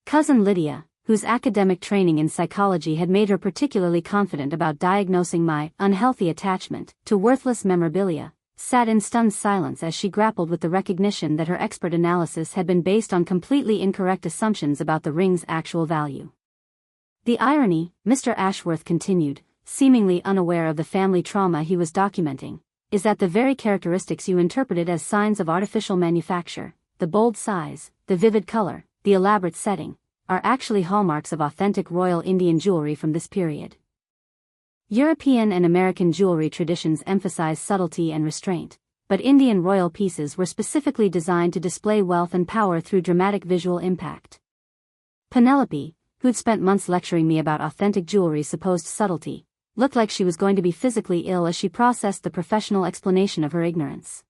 Cousin Lydia, whose academic training in psychology had made her particularly confident about diagnosing my unhealthy attachment to worthless memorabilia, sat in stunned silence as she grappled with the recognition that her expert analysis had been based on completely incorrect assumptions about the ring's actual value. "The irony," Mr. Ashworth continued, seemingly unaware of the family trauma he was documenting, "is that the very characteristics you interpreted as signs of artificial manufacture, the bold size, the vivid color, the elaborate setting, are actually hallmarks of authentic royal Indian jewelry from this period. European and American jewelry traditions emphasize subtlety and restraint, but Indian royal pieces were specifically designed to display wealth and power through dramatic visual impact." Penelope, who'd spent months lecturing me about authentic jewelry's supposed subtlety, looked like she was going to be physically ill as she processed the professional explanation of her ignorance.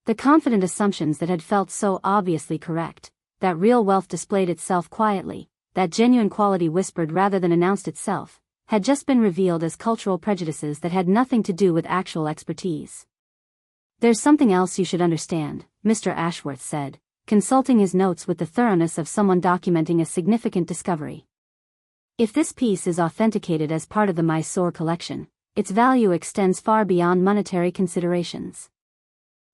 The confident assumptions that had felt so obviously correct, that real wealth displayed itself quietly, that genuine quality whispered rather than announced itself, had just been revealed as cultural prejudices that had nothing to do with actual expertise. "There's something else you should understand," Mr. Ashworth said, consulting his notes with the thoroughness of someone documenting a significant discovery. "If this piece is authenticated as part of the Mysore collection, its value extends far beyond monetary considerations.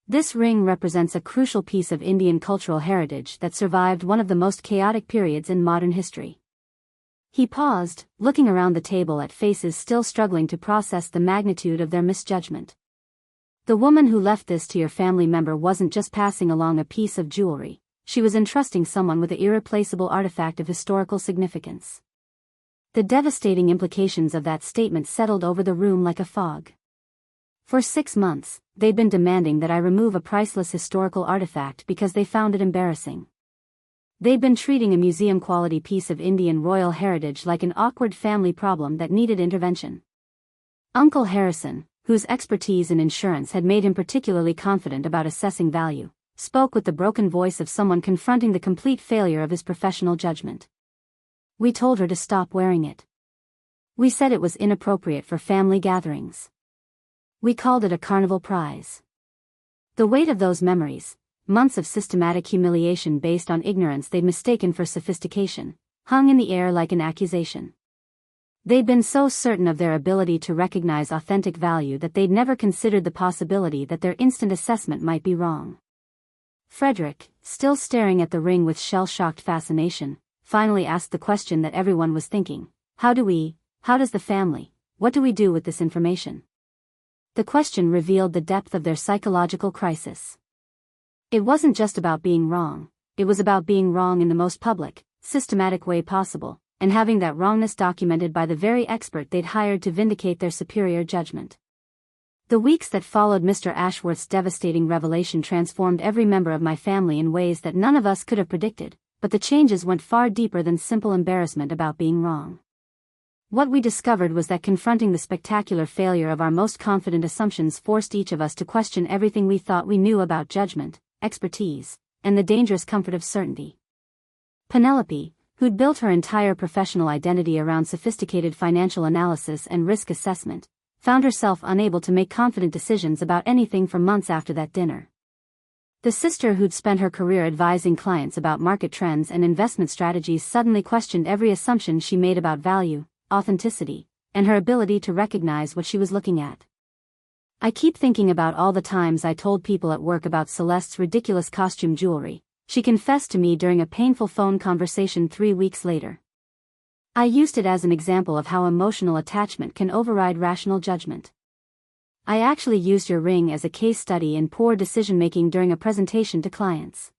This ring represents a crucial piece of Indian cultural heritage that survived one of the most chaotic periods in modern history." He paused, looking around the table at faces still struggling to process the magnitude of their misjudgment. "The woman who left this to your family member wasn't just passing along a piece of jewelry, she was entrusting someone with an irreplaceable artifact of historical significance." The devastating implications of that statement settled over the room like a fog. For 6 months, they'd been demanding that I remove a priceless historical artifact because they found it embarrassing. They'd been treating a museum-quality piece of Indian royal heritage like an awkward family problem that needed intervention. Uncle Harrison, whose expertise in insurance had made him particularly confident about assessing value, spoke with the broken voice of someone confronting the complete failure of his professional judgment. "We told her to stop wearing it. We said it was inappropriate for family gatherings. We called it a carnival prize." The weight of those memories, months of systematic humiliation based on ignorance they'd mistaken for sophistication, hung in the air like an accusation. They'd been so certain of their ability to recognize authentic value that they'd never considered the possibility that their instant assessment might be wrong. Frederick, still staring at the ring with shell-shocked fascination, finally asked the question that everyone was thinking: "How do we, How does the family? What do we do with this information? The question revealed the depth of their psychological crisis. It wasn't just about being wrong, it was about being wrong in the most public, systematic way possible, and having that wrongness documented by the very expert they'd hired to vindicate their superior judgment. The weeks that followed Mr. Ashworth's devastating revelation transformed every member of my family in ways that none of us could have predicted, but the changes went far deeper than simple embarrassment about being wrong. What we discovered was that confronting the spectacular failure of our most confident assumptions forced each of us to question everything we thought we knew about judgment, expertise, and the dangerous comfort of certainty. Penelope, who'd built her entire professional identity around sophisticated financial analysis and risk assessment, found herself unable to make confident decisions about anything for months after that dinner. The sister who'd spent her career advising clients about market trends and investment strategies suddenly questioned every assumption she made about value, authenticity, and her ability to recognize what she was looking at. I keep thinking about all the times I told people at work about Celeste's ridiculous costume jewelry, she confessed to me during a painful phone conversation 3 weeks later. I used it as an example of how emotional attachment can override rational judgment. I actually used your ring as a case study in poor decision-making during a presentation to clients.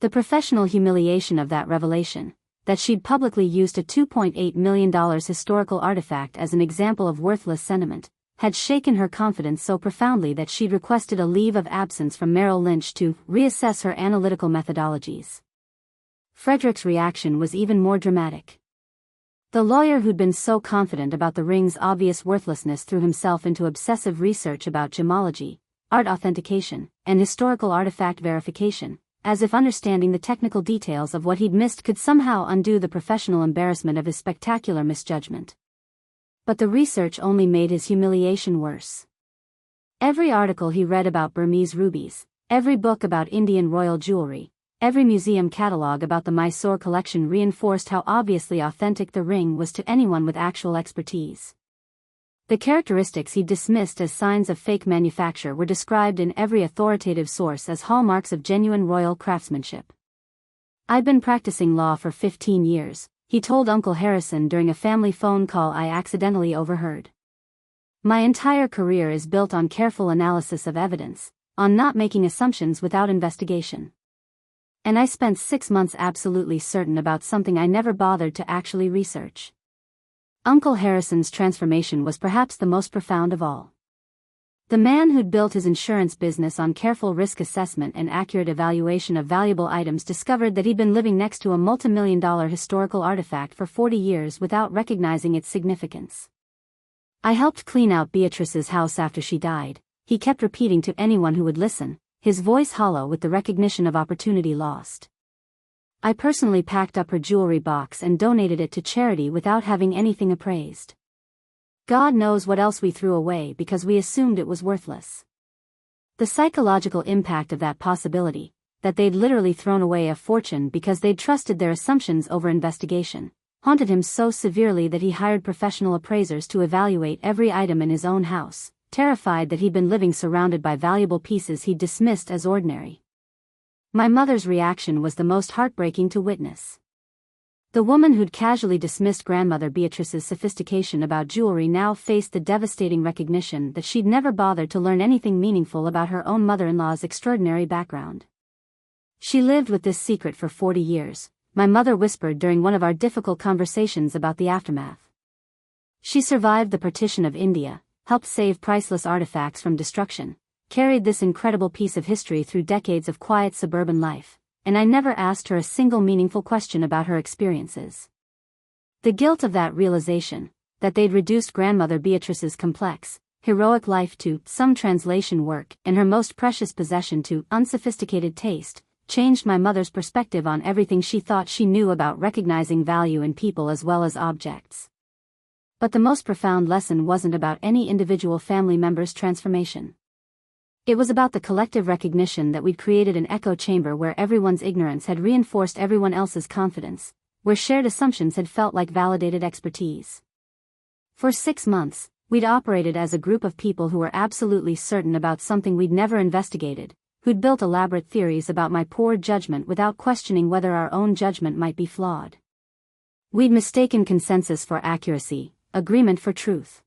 The professional humiliation of that revelation, that she'd publicly used a $2.8 million historical artifact as an example of worthless sentiment, had shaken her confidence so profoundly that she'd requested a leave of absence from Merrill Lynch to reassess her analytical methodologies. Frederick's reaction was even more dramatic. The lawyer who'd been so confident about the ring's obvious worthlessness threw himself into obsessive research about gemology, art authentication, and historical artifact verification, as if understanding the technical details of what he'd missed could somehow undo the professional embarrassment of his spectacular misjudgment. But the research only made his humiliation worse. Every article he read about Burmese rubies, every book about Indian royal jewelry, every museum catalog about the Mysore collection reinforced how obviously authentic the ring was to anyone with actual expertise. The characteristics he dismissed as signs of fake manufacture were described in every authoritative source as hallmarks of genuine royal craftsmanship. "I've been practicing law for 15 years, he told Uncle Harrison during a family phone call I accidentally overheard. "My entire career is built on careful analysis of evidence, on not making assumptions without investigation. And I spent 6 months absolutely certain about something I never bothered to actually research." Uncle Harrison's transformation was perhaps the most profound of all. The man who'd built his insurance business on careful risk assessment and accurate evaluation of valuable items discovered that he'd been living next to a multi-million-dollar historical artifact for 40 years without recognizing its significance. "I helped clean out Beatrice's house after she died," he kept repeating to anyone who would listen, his voice hollow with the recognition of opportunity lost. "I personally packed up her jewelry box and donated it to charity without having anything appraised. God knows what else we threw away because we assumed it was worthless." The psychological impact of that possibility, that they'd literally thrown away a fortune because they'd trusted their assumptions over investigation, haunted him so severely that he hired professional appraisers to evaluate every item in his own house, terrified that he'd been living surrounded by valuable pieces he'd dismissed as ordinary. My mother's reaction was the most heartbreaking to witness. The woman who'd casually dismissed grandmother Beatrice's sophistication about jewelry now faced the devastating recognition that she'd never bothered to learn anything meaningful about her own mother-in-law's extraordinary background. "She lived with this secret for 40 years, my mother whispered during one of our difficult conversations about the aftermath. "She survived the partition of India, helped save priceless artifacts from destruction, carried this incredible piece of history through decades of quiet suburban life, and I never asked her a single meaningful question about her experiences." The guilt of that realization, that they'd reduced grandmother Beatrice's complex, heroic life to some translation work and her most precious possession to unsophisticated taste, changed my mother's perspective on everything she thought she knew about recognizing value in people as well as objects. But the most profound lesson wasn't about any individual family member's transformation. It was about the collective recognition that we'd created an echo chamber where everyone's ignorance had reinforced everyone else's confidence, where shared assumptions had felt like validated expertise. For 6 months, we'd operated as a group of people who were absolutely certain about something we'd never investigated, who'd built elaborate theories about my poor judgment without questioning whether our own judgment might be flawed. We'd mistaken consensus for accuracy, agreement for truth.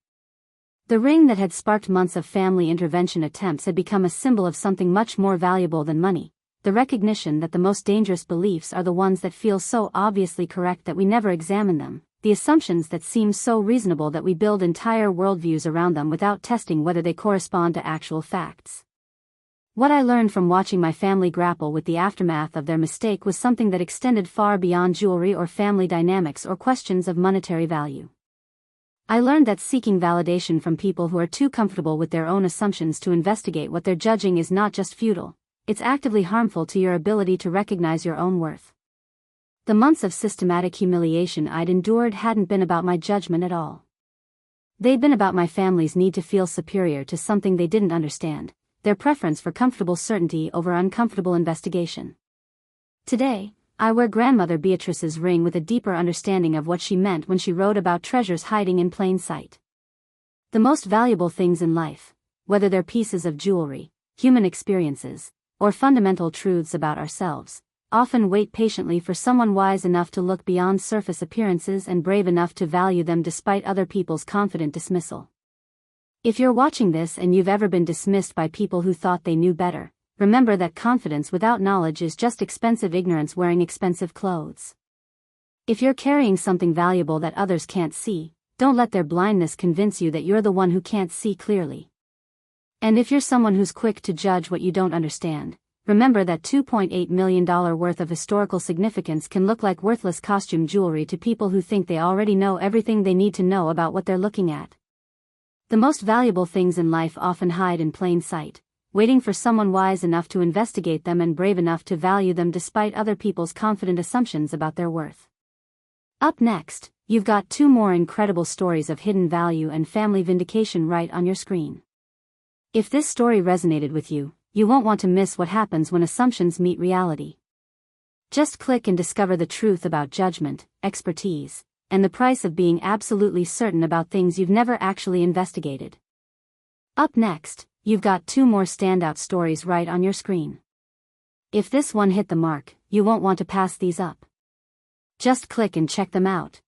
The ring that had sparked months of family intervention attempts had become a symbol of something much more valuable than money, the recognition that the most dangerous beliefs are the ones that feel so obviously correct that we never examine them, the assumptions that seem so reasonable that we build entire worldviews around them without testing whether they correspond to actual facts. What I learned from watching my family grapple with the aftermath of their mistake was something that extended far beyond jewelry or family dynamics or questions of monetary value. I learned that seeking validation from people who are too comfortable with their own assumptions to investigate what they're judging is not just futile, it's actively harmful to your ability to recognize your own worth. The months of systematic humiliation I'd endured hadn't been about my judgment at all. They'd been about my family's need to feel superior to something they didn't understand, their preference for comfortable certainty over uncomfortable investigation. Today, I wear Grandmother Beatrice's ring with a deeper understanding of what she meant when she wrote about treasures hiding in plain sight. The most valuable things in life, whether they're pieces of jewelry, human experiences, or fundamental truths about ourselves, often wait patiently for someone wise enough to look beyond surface appearances and brave enough to value them despite other people's confident dismissal. If you're watching this and you've ever been dismissed by people who thought they knew better, remember that confidence without knowledge is just expensive ignorance wearing expensive clothes. If you're carrying something valuable that others can't see, don't let their blindness convince you that you're the one who can't see clearly. And if you're someone who's quick to judge what you don't understand, remember that $2.8 million worth of historical significance can look like worthless costume jewelry to people who think they already know everything they need to know about what they're looking at. The most valuable things in life often hide in plain sight, waiting for someone wise enough to investigate them and brave enough to value them despite other people's confident assumptions about their worth. Up next, you've got two more incredible stories of hidden value and family vindication right on your screen. If this story resonated with you, you won't want to miss what happens when assumptions meet reality. Just click and discover the truth about judgment, expertise, and the price of being absolutely certain about things you've never actually investigated. Up next, you've got two more standout stories right on your screen. If this one hit the mark, you won't want to pass these up. Just click and check them out.